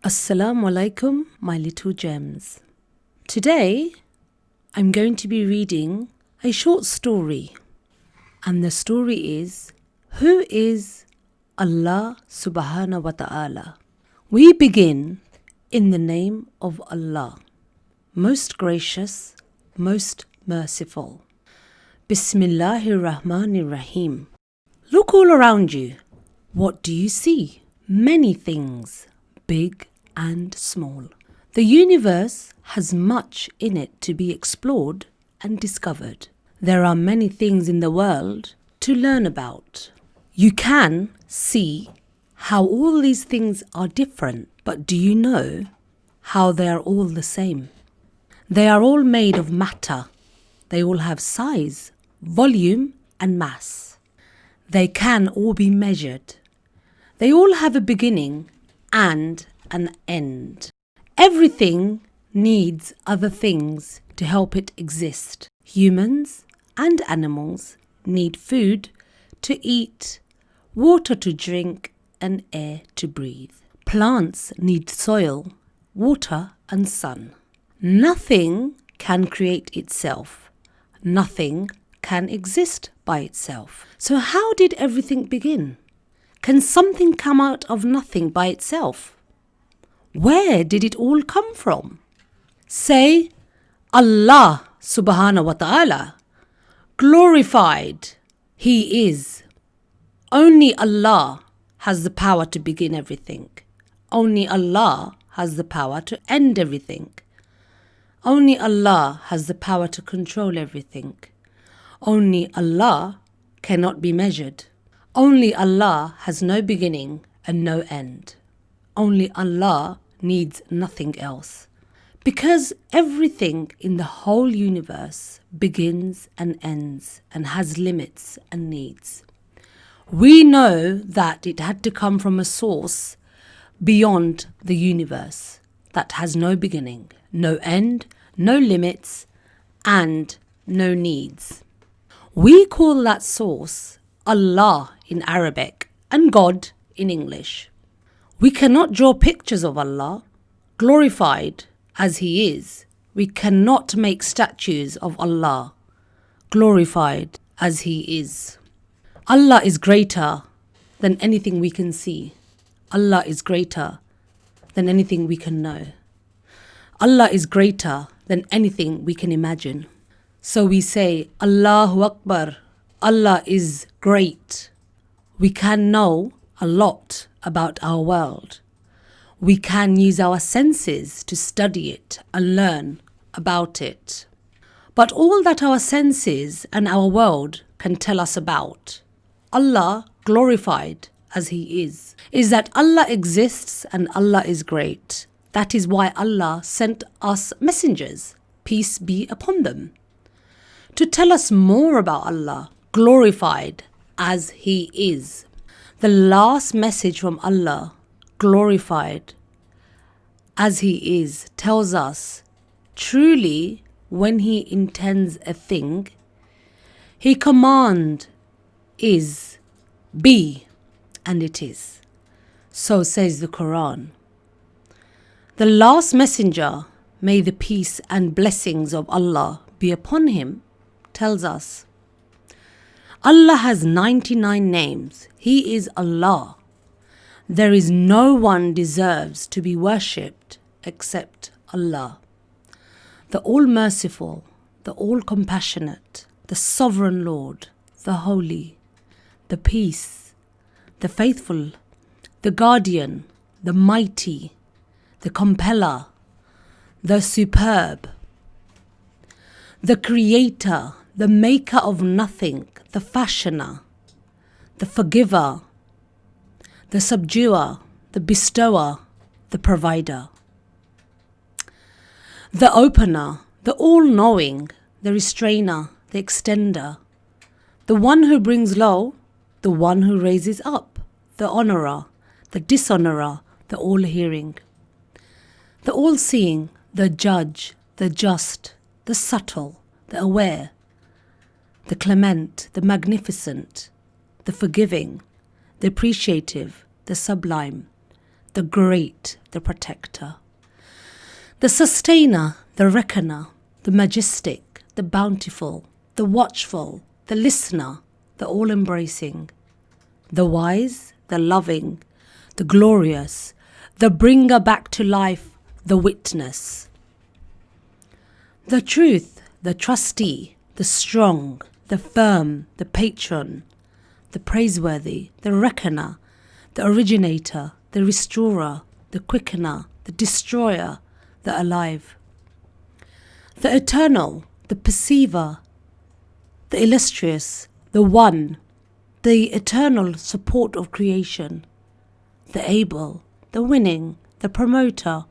Assalamu alaikum, my little gems. Today, I'm going to be reading a short story. And the story is, Who is Allah subhanahu wa ta'ala? We begin in the name of Allah, most gracious, most merciful. Bismillahir Rahmanir Rahim. Look all around you. What do you see? Many things, big and small. The universe has much in it to be explored and discovered. There are many things in the world to learn about. You can see how all these things are different, but do you know how they are all the same? They are all made of matter. They all have size, volume, and mass. They can all be measured. They all have a beginning and an end. Everything needs other things to help it exist. Humans and animals need food to eat, water to drink, and air to breathe. Plants need soil, water, and sun. Nothing can create itself. Nothing can exist by itself. So how did everything begin? Can something come out of nothing by itself? Where did it all come from? Say, Allah subhanahu wa ta'ala, glorified He is. Only Allah has the power to begin everything. Only Allah has the power to end everything. Only Allah has the power to control everything. Only Allah cannot be measured. Only Allah has no beginning and no end. Only Allah needs nothing else. Because everything in the whole universe begins and ends and has limits and needs. We know that it had to come from a source beyond the universe that has no beginning, no end, no limits, and no needs. We call that source Allah in Arabic and God in English. We cannot draw pictures of Allah, glorified as He is. We cannot make statues of Allah, glorified as He is. Allah is greater than anything we can see. Allah is greater than anything we can know. Allah is greater than anything we can imagine. So we say, Allahu Akbar, Allah is great. We can know a lot about our world. We can use our senses to study it and learn about it. But all that our senses and our world can tell us about, Allah glorified as He is that Allah exists and Allah is great. That is why Allah sent us messengers, peace be upon them, to tell us more about Allah, glorified as He is. The last message from Allah, glorified as He is, tells us, truly, when He intends a thing, He command is, be, and it is. So says the Quran. The last messenger, may the peace and blessings of Allah be upon him, tells us, Allah has 99 names. He is Allah. There is no one deserves to be worshipped except Allah. The All-Merciful, the All-Compassionate, the Sovereign Lord, the Holy, the Peace, the Faithful, the Guardian, the Mighty, the Compeller, the Superb, the Creator, the Maker of nothing, the Fashioner, the Forgiver, the Subduer, the Bestower, the Provider, the Opener, the All-Knowing, the Restrainer, the Extender, the One who brings low, the One who raises up, the Honourer, the Dishonourer, the All-Hearing, the All-Seeing, the Judge, the Just, the Subtle, the Aware, the Clement, the Magnificent, the Forgiving, the Appreciative, the Sublime, the great, the protector, the sustainer, the reckoner, the majestic, the bountiful, the watchful, the listener, the all-embracing, the wise, the loving, the glorious, the bringer back to life, the witness, the truth, the trustee, the strong, the firm, the patron, the praiseworthy, the reckoner, the originator, the restorer, the quickener, the destroyer, the alive, the eternal, the perceiver, the illustrious, the one, the eternal support of creation, the able, the winning, the promoter,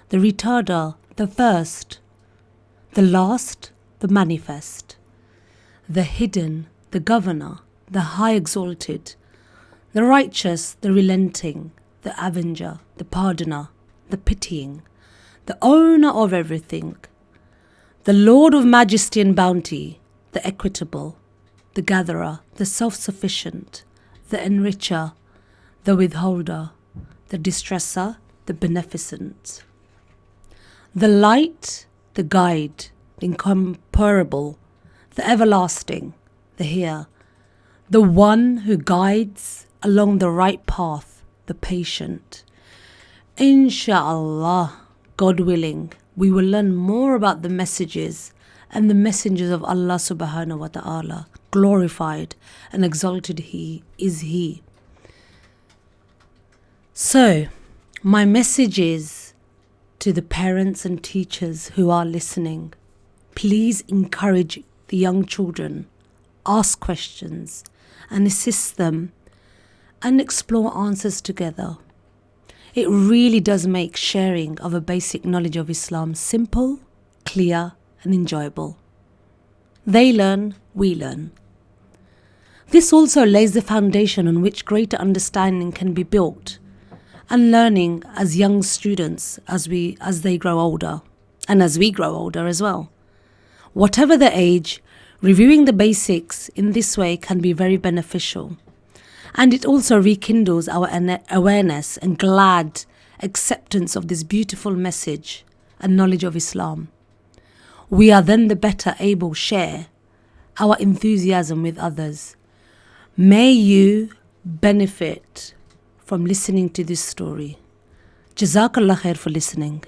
the retarder, the first, the last, the manifest, the hidden, the governor, the high exalted, the righteous, the relenting, the avenger, the pardoner, the pitying, the owner of everything, the Lord of majesty and bounty, the equitable, the gatherer, the self-sufficient, the enricher, the withholder, the distresser, the beneficent, the light, the guide, the incomparable, the everlasting, the here, the one who guides along the right path, the patient. Insha'Allah, God willing, we will learn more about the messages and the messengers of Allah subhanahu wa ta'ala. Glorified and exalted He is He. So, my message is to the parents and teachers who are listening. Please encourage the young children, ask questions and assist them and explore answers together. It really does make sharing of a basic knowledge of Islam simple, clear and enjoyable. They learn, we learn. This also lays the foundation on which greater understanding can be built and learning as young students as they grow older and as we grow older as well. Whatever the age, reviewing the basics in this way can be very beneficial. And it also rekindles our awareness and glad acceptance of this beautiful message and knowledge of Islam. We are then the better able to share our enthusiasm with others. May you benefit from listening to this story. Jazakallah khair for listening.